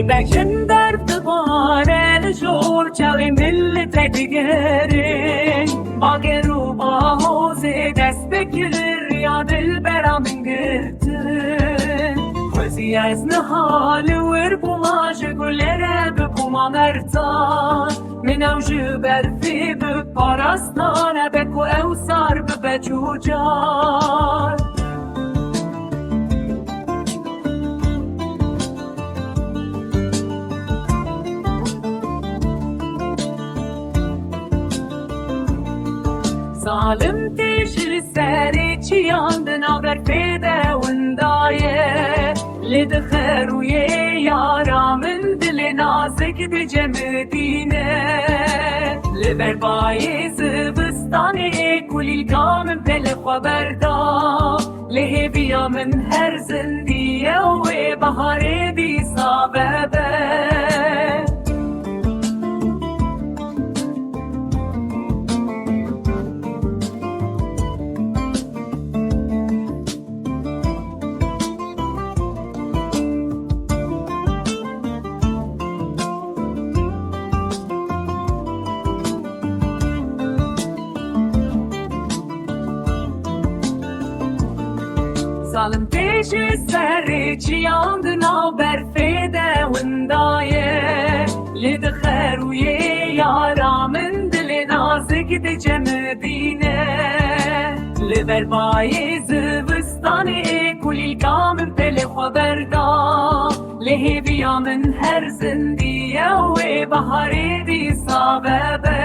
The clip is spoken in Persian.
بجن در دوباره لجور چاوی ملت دیگری باگر و با حوزه دست بکر یا دل برا من گرتن وزی از نحال ور بوماج گلره ببوما مرتان من اوجو برفی بپارستانه بکو او سار ببجوجان ظالم تشل سري چيان دنابر فيدا وندايه لدخر ويا يارا من دل نازك بجمدينه لبر بايز بستاني كل القام بل خبردا له بيا من هر زندية وبهار بي صاببه ظالم پیش سر چیاند نابر فیده وندایه لید خروی یارا من دل نازک دی جمدینه لبر بای زوستان کلی کام دل خبردا له بیا من هر زندیه و بهار دی ساببه